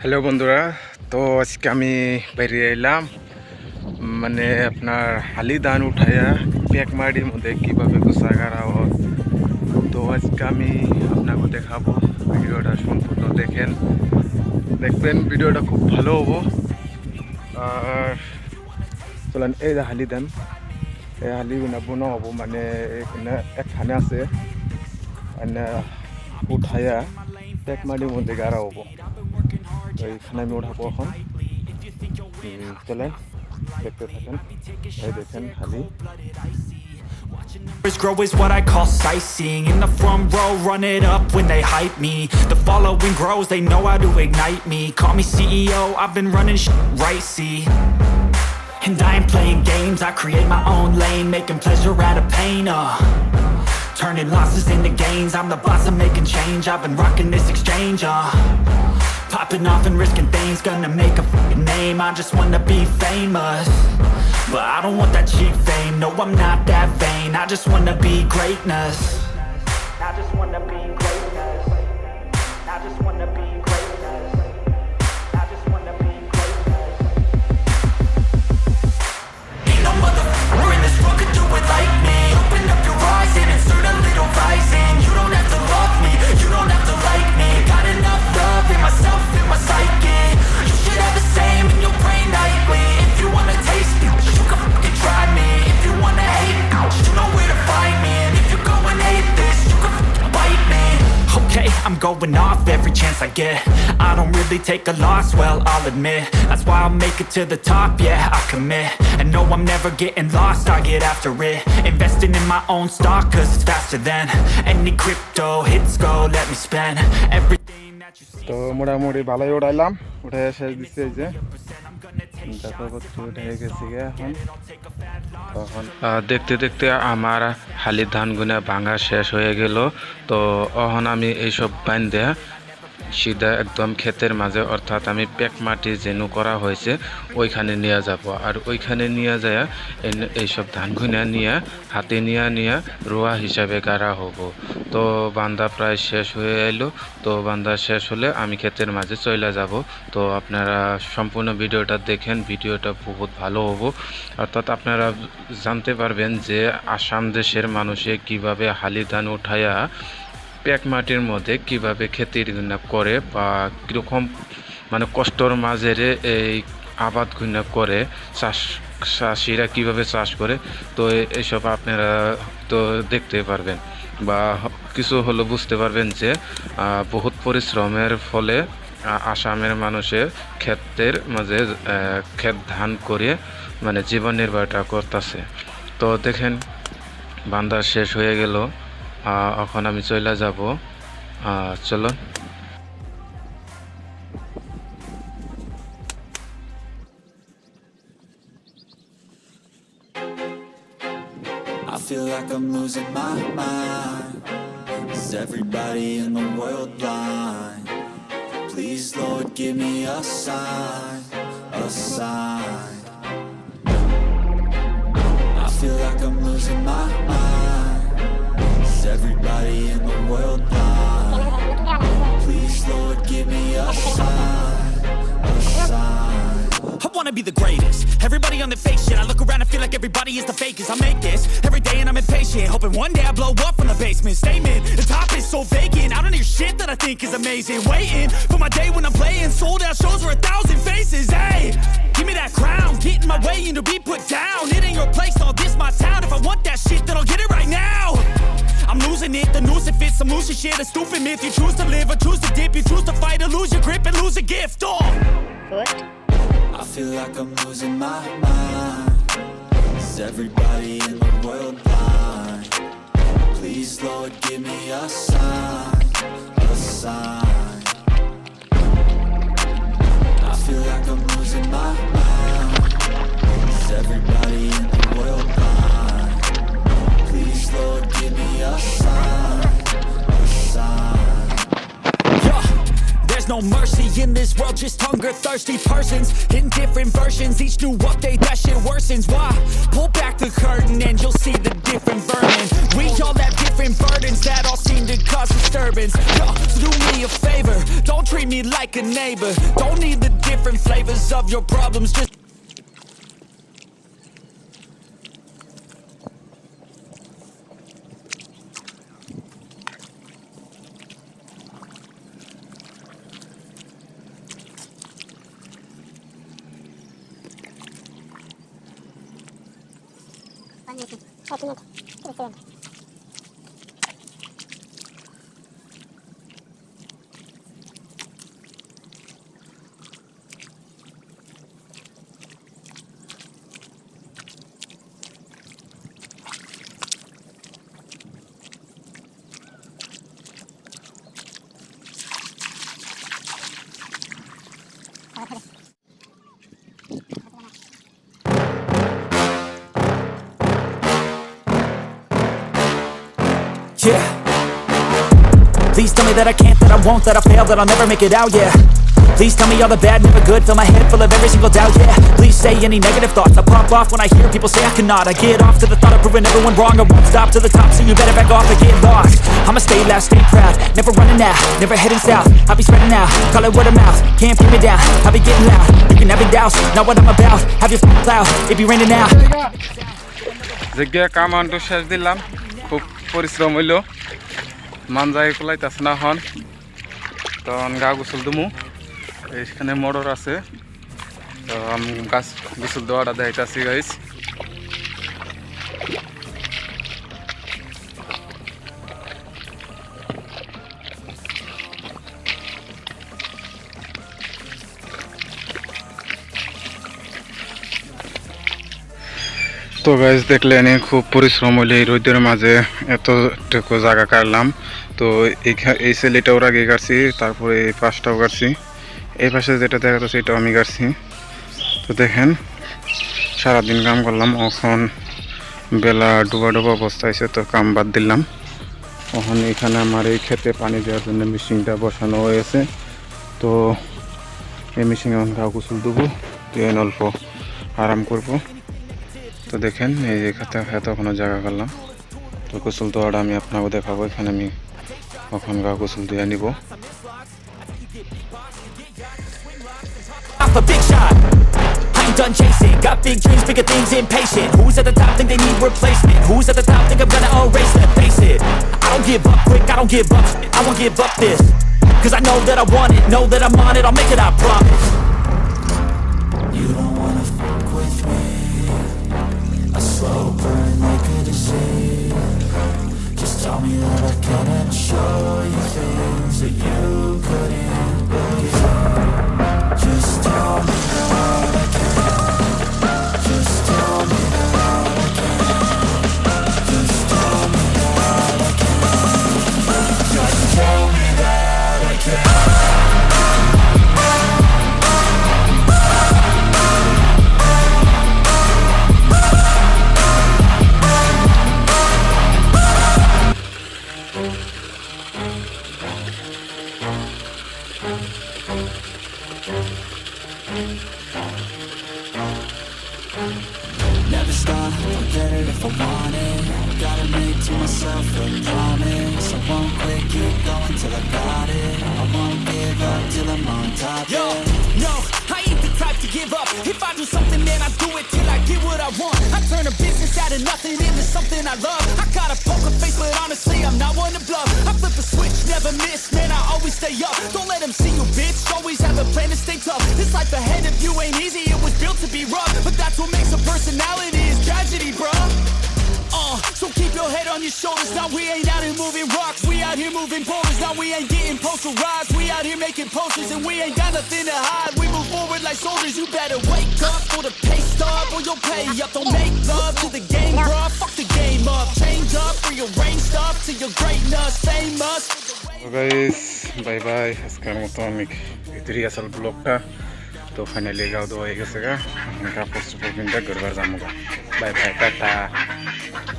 Hello বন্ধুরা, তো আজকে আমি বেরিয়ে এলাম মানে আপনার হালি ধান উঠাইয়া পেকমারির মধ্যে কীভাবে গোছাগার হয়। তো আজকে আমি আপনাকে দেখাবো, ভিডিওটা সম্পূর্ণ দেখবেন, ভিডিওটা খুব ভালো হবো। আর চলেন এই যে হালি ধান, এই হালি বোনা হবো মানে এখানে একখানে আছে উঠাইয়া পেকমারির মধ্যে গাড়া হবো। তো এইখানে আমি উঠাবো এখন। চলেন দেখতে থাকেন, এই দেখেন হালি। Grow is what I call sightseeing. In the front row, run it up when they hype me. The following grows, they know how to ignite me. Call me CEO, I've been running right, see. And I ain't playing games, I create my own lane, making pleasure out of pain, turning losses into gains, I'm the boss, I'm making change. I've been rocking this exchange, popping off and risking things, gonna make a f***ing name. I just wanna be famous, but I don't want that cheap fame. No, I'm not that vain, I just wanna be greatness. I just wanna be greatness. I just wanna be greatness. I just wanna be greatness. Ain't no motherfucker in this world could do it like me. Open up your eyes and insert a little rising. You don't have to love me, you don't have to like me. Got enough love in myself, in my psyche. You should have the same in your brain nightly. If you wanna taste me, you can fucking try me. If you wanna hate me, you know where to find me. And if you go and hate this, you can fucking bite me. Okay, I'm going off every chance I get. I don't really take a loss, well, I'll admit. That's why I'll make it to the top, yeah, I commit. And no, I'm never getting lost, I get after it. Investing in my own stock, cause it's faster than any crypto hits go, let me spend everything that you see. তো মোটামুটি ভালোই উঠাইলাম, উঠে শেষ দিচ্ছে এই যে উঠে গেছি এখন। তখন দেখতে দেখতে আমার হালি ধানগুনা ভাঙা শেষ হয়ে গেল। তো এখন আমি এইসব বাইন্ধে সিধা একদম ক্ষেতের মাঝে, অর্থাৎ আমি পেক মাটি যেনু করা হয়েছে ওইখানে নিয়ে যাব। আর ওইখানে নিয়ে যায় এইসব ধানগুনা নিয়ে হাতে নিয়ে রোয়া হিসাবে গাড়া হবো। তো বান্দা প্রায় শেষ হয়ে এলো। তো বান্দা শেষ হলে আমি ক্ষেতের মাঝে চলে যাব। তো আপনারা সম্পূর্ণ ভিডিওটা দেখেন, ভিডিওটা বহুত ভালো হবো। অর্থাৎ আপনারা জানতে পারবেন যে আসাম দেশের মানুষে কিভাবে হালি ধান উঠাইয়া পেক মাটির মধ্যে কিভাবে খেতির করে বা কীরকম মানে কষ্টর মাঝেরে এই আবাদ করে, চাষিরা কিভাবে চাষ করে। তো এইসব আপনারা তো দেখতে পারবেন বা কিছু হলো বুঝতে পারবেন যে বহুত পরিশ্রমের ফলে আসামের মানুষের ক্ষেতের মাঝে ক্ষেত ধান করে মানে জীবন নির্বাহটা করতেছে। তো দেখেন বান্দা শেষ হয়ে গেল, এখন আমি চলে যাব। চলো I feel like I'm losing my mind. Is everybody in the world blind? Please, Lord, give me a sign, a sign. I feel like I'm losing my mind. Is everybody in the world blind? Please, Lord, give me a sign, a sign. I wanna be the greatest. Everybody on the fake shit. I look around and feel like everybody is the fakest. I make this every day and I'm impatient, hoping one day I blow up from the basement. Statement, the top is so vacant. I don't hear shit that I think is amazing. Waiting for my day when I'm playing sold out shows for 1,000 faces. Hey, give me that crown, get in my way and to be put down. It ain't your place, all this my town. If I want that shit, then I'll get it right now. I'm losing it, the noose it fits, some losing shit, a stupid myth. You choose to live or choose to dip, you choose to fight or lose your grip and lose a gift. I feel like I'm losing my mind. Is everybody in the world blind? Please, Lord, give me a sign, a sign. I feel like I'm losing my mind. Is everybody in the world blind? Please, Lord, give me a sign, a sign. Yeah, there's no mercy in this world, just hunger thirsty persons in different versions. Each new update, that shit worsens. Why? Pull back the curtain and you'll see the different vermin. We all have different burdens that all seem to cause disturbance. Yo, so do me a favor, don't treat me like a neighbor. Don't need the different flavors of your problems, just yeah. Please tell me that I can't, that I won't, that I fail, that I'll never make it out, yeah. Please tell me all the bad, never good, fill my head full of every single doubt, yeah. Please say any negative thoughts, I pop off when I hear people say I cannot. I get off to the thought of proving everyone wrong, I won't stop to the top, so you better back off and get lost. I'ma stay loud, stay proud, never running out, never heading south. I'll be spreading out, call it word of mouth, can't put me down, I'll be getting loud. You can have it doubts, not what I'm about, have your cloud, it be raining now. জায়গা কাম আনটু শেষ দিলাম, খুব পরিশ্রম হইল, মান যায় কুলাইতাছে না হন, তখন গা গোসল দিমু। এইখানে মোটর আছে, তো আমি গাছ গোসল দেওয়াটা দেখাইতাছি গাইস। তো গাইস দেখলেন খুব পরিশ্রম হইলে এই রোদের মাঝে এতটুকু জায়গা কাটলাম। তো এই সেলিটাও আগে কাটছি, তারপরে এই পাশটাও কাটছি, এই পাশে যেটা দেখা যাচ্ছে এটাও আমি কাটছি। তো দেখেন সারাদিন কাম করলাম, এখন বেলা ডুবা ডুবা অবস্থা আছে, তো কাম বাদ দিলাম। এখন এখানে আমার এই ক্ষেতে পানি দেওয়ার জন্য মেশিনটা বসানো হয়েছে, তো এই মেশিনে এখন গা গোসল দেবো, দিয়ে অল্প আরাম করবো। তো দেখেন এই যে এতক্ষণ জায়গা করলাম, তো গোসল দেওয়াটা আমি আপনাকে দেখাবো। এখানে আমি এখন গা গোসল দিয়ে নিব। Done chasing, got big dreams, bigger things, impatient. Who's at the top think they need replacement? Who's at the top think I'm gonna erase it? Face it, I don't give up quick, I don't give up, I won't give up this. Cause I know that I want it, know that I'm on it, I'll make it, I promise. You don't wanna fuck with me, a slow burn like a disease. Just tell me that I can and show you things that you couldn't believe. Just tell me that I can. Just tell me that I can. Just tell me that I can. Just tell me that I can. Never stop, I'll get it if I want it. Gotta make to myself a promise. I won't quit, keep going till I got it. I won't give up till I'm on top. Yo, no, I ain't the type to give up. If I do something, then I do it till I get what I want. I turn a business out of nothing into something I love. I got a poker face, but honestly, I'm not one to bluff. I flip a switch, never miss, man, I always stay up. Don't let them see you, bitch, always have a plan to stay tough. This life ahead of you ain't easy, it was built to be rough. But that's what makes a personality, is tragedy, bruh. So keep your head on your shoulders. Now we ain't out here moving rocks, we out here moving boulders. Now we ain't getting posterized, we out here making posters. And we ain't got nothing to hide, we move forward like soldiers. You better wake up for the pay stub, or you'll pay up. Don't make love to the game, bruh, fuck the game up. Change up, rearrange stuff to your greatness, famous. So guys, bye bye. আজকের মতো আমি ভিতরে আসল ব্লগটা তো finally গাও দেওয়া হয়ে গেছে গা, কাপড় চোপড় কিনতে ঘুরবার যাবো গা। Bye bye, tata.